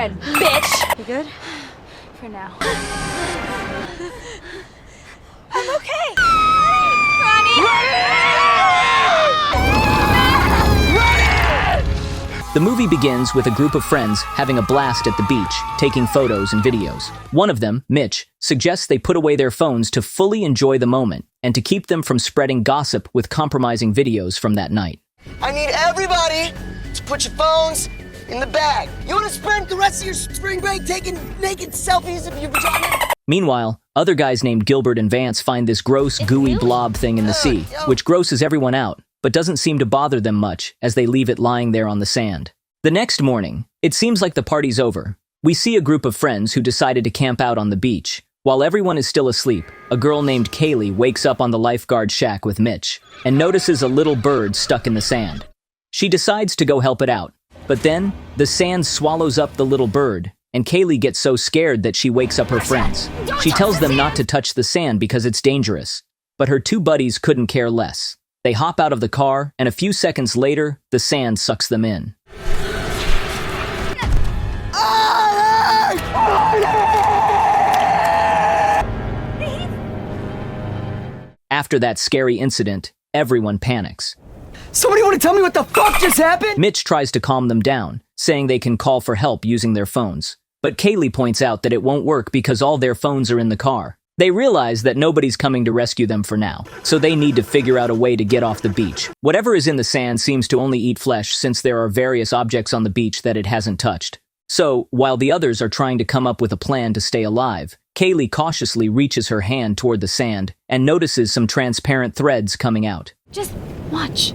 good, bitch. You good? For now. I'm okay. The movie begins with a group of friends having a blast at the beach, taking photos and videos. One of them, Mitch, suggests they put away their phones to fully enjoy the moment and to keep them from spreading gossip with compromising videos from that night. I need everybody to put your phones in the bag. You want to spend the rest of your spring break taking naked selfies of your vagina? Meanwhile, other guys named Gilbert and Vance find this gross, gooey blob thing in the sea, which grosses everyone out, but doesn't seem to bother them much as they leave it lying there on the sand. The next morning, it seems like the party's over. We see a group of friends who decided to camp out on the beach. While everyone is still asleep, a girl named Kaylee wakes up on the lifeguard shack with Mitch and notices a little bird stuck in the sand. She decides to go help it out, but then the sand swallows up the little bird, and Kaylee gets so scared that she wakes up her friends. She tells them not to touch the sand because it's dangerous, but her two buddies couldn't care less. They hop out of the car, and a few seconds later, the sand sucks them in. After that scary incident, everyone panics. Somebody want to tell me what the fuck just happened? Mitch tries to calm them down, saying they can call for help using their phones. But Kaylee points out that it won't work because all their phones are in the car. They realize that nobody's coming to rescue them for now, so they need to figure out a way to get off the beach. Whatever is in the sand seems to only eat flesh since there are various objects on the beach that it hasn't touched. So, while the others are trying to come up with a plan to stay alive, Kaylee cautiously reaches her hand toward the sand and notices some transparent threads coming out. Just watch.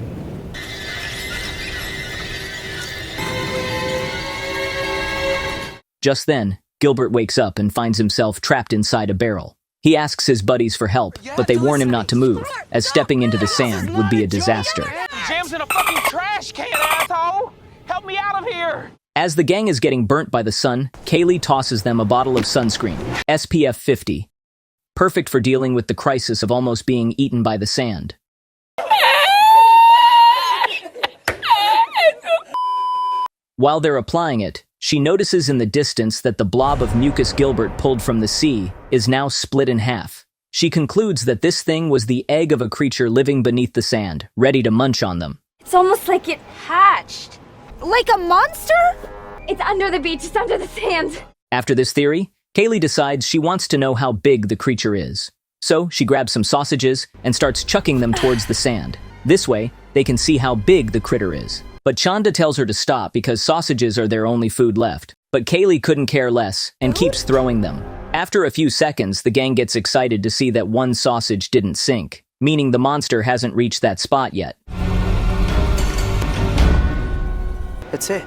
Just then, Gilbert wakes up and finds himself trapped inside a barrel. He asks his buddies for help, but they warn him not to move, as stepping into the sand would be a disaster. Jam's in a fucking trash can, asshole! Help me out of here! As the gang is getting burnt by the sun, Kaylee tosses them a bottle of sunscreen, SPF 50. Perfect for dealing with the crisis of almost being eaten by the sand. While they're applying it, she notices in the distance that the blob of mucus Gilbert pulled from the sea is now split in half. She concludes that this thing was the egg of a creature living beneath the sand, ready to munch on them. It's almost like it hatched. Like a monster? It's under the beach, it's under the sand. After this theory, Kaylee decides she wants to know how big the creature is. So she grabs some sausages and starts chucking them towards the sand. This way, they can see how big the critter is. But Chanda tells her to stop because sausages are their only food left. But Kaylee couldn't care less and keeps throwing them. After a few seconds, the gang gets excited to see that one sausage didn't sink, meaning the monster hasn't reached that spot yet. That's it.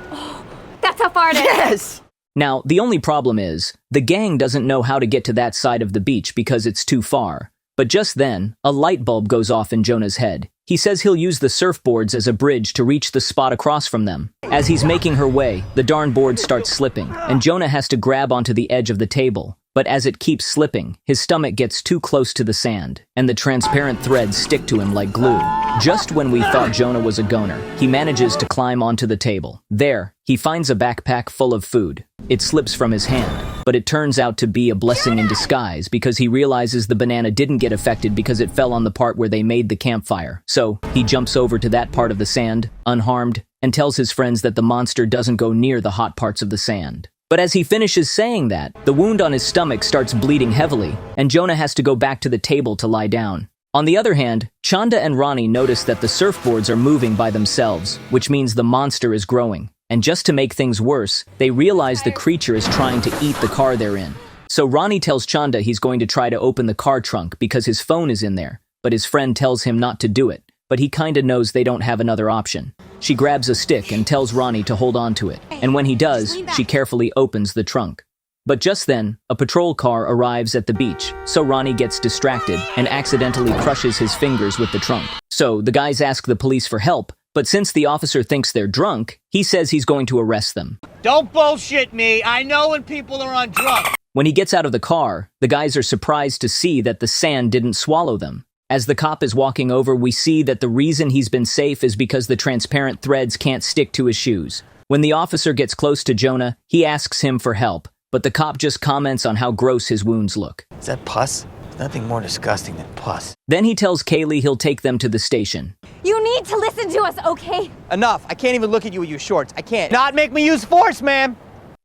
That's how far it is. Yes! Now, the only problem is, the gang doesn't know how to get to that side of the beach because it's too far. But just then, a light bulb goes off in Jonah's head. He says he'll use the surfboards as a bridge to reach the spot across from them. As he's making her way, the darn board starts slipping, and Jonah has to grab onto the edge of the table. But as it keeps slipping, his stomach gets too close to the sand, and the transparent threads stick to him like glue. Just when we thought Jonah was a goner, he manages to climb onto the table. There, he finds a backpack full of food. It slips from his hand, but it turns out to be a blessing in disguise because he realizes the banana didn't get affected because it fell on the part where they made the campfire. So, he jumps over to that part of the sand, unharmed, and tells his friends that the monster doesn't go near the hot parts of the sand. But as he finishes saying that, the wound on his stomach starts bleeding heavily, and Jonah has to go back to the table to lie down. On the other hand, Chanda and Ronnie notice that the surfboards are moving by themselves, which means the monster is growing. And just to make things worse, they realize the creature is trying to eat the car they're in. So Ronnie tells Chanda he's going to try to open the car trunk because his phone is in there, but his friend tells him not to do it. But he kinda knows they don't have another option. She grabs a stick and tells Ronnie to hold on to it, and when he does, she carefully opens the trunk. But just then, a patrol car arrives at the beach, so Ronnie gets distracted and accidentally crushes his fingers with the trunk. So the guys ask the police for help, but since the officer thinks they're drunk, he says he's going to arrest them. Don't bullshit me. I know when people are on drugs. When he gets out of the car, the guys are surprised to see that the sand didn't swallow them. As the cop is walking over, we see that the reason he's been safe is because the transparent threads can't stick to his shoes. When the officer gets close to Jonah, he asks him for help, but the cop just comments on how gross his wounds look. Is that pus? There's nothing more disgusting than pus. Then he tells Kaylee he'll take them to the station. You need to listen to us, okay? Enough. I can't even look at you with your shorts. I can't. Not make me use force, ma'am!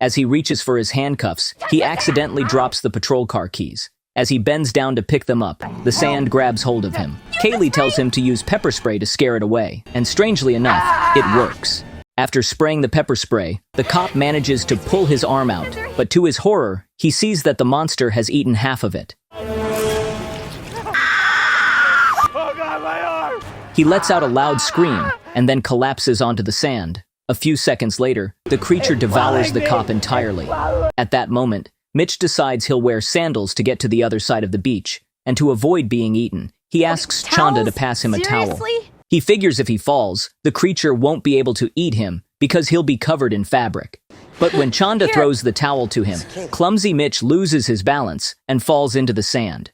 As he reaches for his handcuffs, he accidentally drops the patrol car keys. As he bends down to pick them up, the sand grabs hold of him. Kaylee tells him to use pepper spray to scare it away, and strangely enough, it works. After spraying the pepper spray, the cop manages to pull his arm out, but to his horror, he sees that the monster has eaten half of it. Oh God, my arm! He lets out a loud scream and then collapses onto the sand. A few seconds later, the creature devours the cop entirely. At that moment, Mitch decides he'll wear sandals to get to the other side of the beach, and to avoid being eaten, he asks Chanda to pass him a towel. Seriously? He figures if he falls, the creature won't be able to eat him because he'll be covered in fabric. But when Chanda throws the towel to him, clumsy Mitch loses his balance and falls into the sand.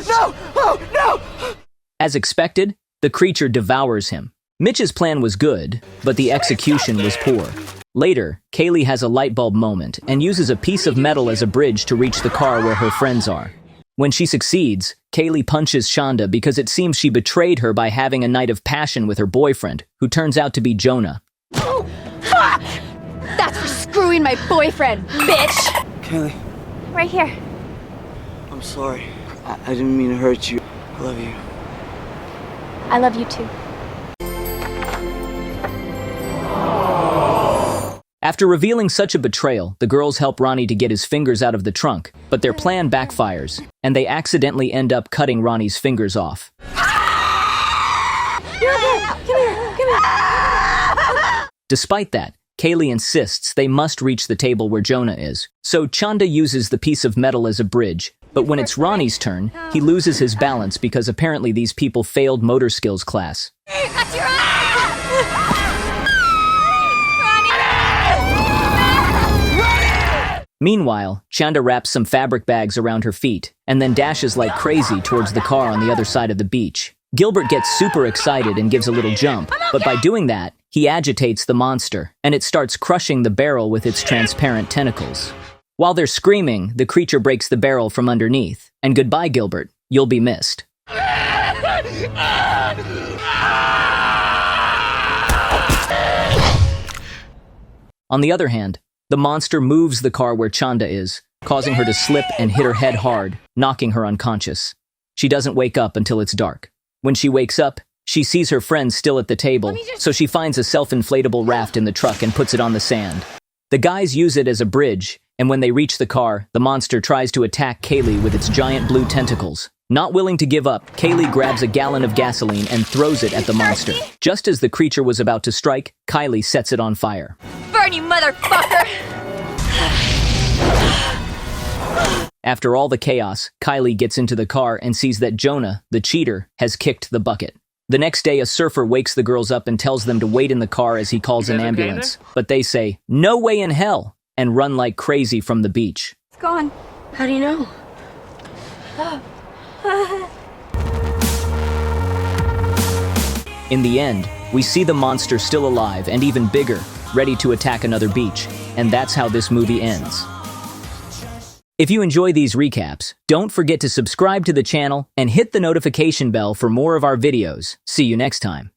No! Oh, no! As expected, the creature devours him. Mitch's plan was good, but the execution was poor. Later, Kaylee has a light bulb moment and uses a piece of metal as a bridge to reach the car where her friends are. When she succeeds, Kaylee punches Chanda because it seems she betrayed her by having a night of passion with her boyfriend, who turns out to be Jonah. Oh, fuck! That's for screwing my boyfriend, bitch! Kaylee, Right here. I'm sorry. I didn't mean to hurt you. I love you. I love you too. After revealing such a betrayal, the girls help Ronnie to get his fingers out of the trunk, but their plan backfires, and they accidentally end up cutting Ronnie's fingers off. Come here. Despite that, Kaylee insists they must reach the table where Jonah is, so Chanda uses the piece of metal as a bridge, but when it's Ronnie's turn, he loses his balance because apparently these people failed motor skills class. That's your eye! Meanwhile, Chanda wraps some fabric bags around her feet, and then dashes like crazy towards the car on the other side of the beach. Gilbert gets super excited and gives a little jump, but by doing that, he agitates the monster, and it starts crushing the barrel with its transparent tentacles. While they're screaming, the creature breaks the barrel from underneath, and goodbye, Gilbert, you'll be missed. On the other hand, the monster moves the car where Chanda is, causing her to slip and hit her head hard, knocking her unconscious. She doesn't wake up until it's dark. When she wakes up, she sees her friends still at the table, so she finds a self-inflatable raft in the truck and puts it on the sand. The guys use it as a bridge, and when they reach the car, the monster tries to attack Kaylee with its giant blue tentacles. Not willing to give up, Kaylee grabs a gallon of gasoline and throws it at the monster. Just as the creature was about to strike, Kaylee sets it on fire. Burn, you motherfucker! After all the chaos, Kaylee gets into the car and sees that Jonah, the cheater, has kicked the bucket. The next day, a surfer wakes the girls up and tells them to wait in the car as he calls an ambulance. But they say, "No way in hell," and run like crazy from the beach. It's gone. How do you know? In the end, we see the monster still alive and even bigger, ready to attack another beach. And that's how this movie ends. If you enjoy these recaps, don't forget to subscribe to the channel and hit the notification bell for more of our videos. See you next time.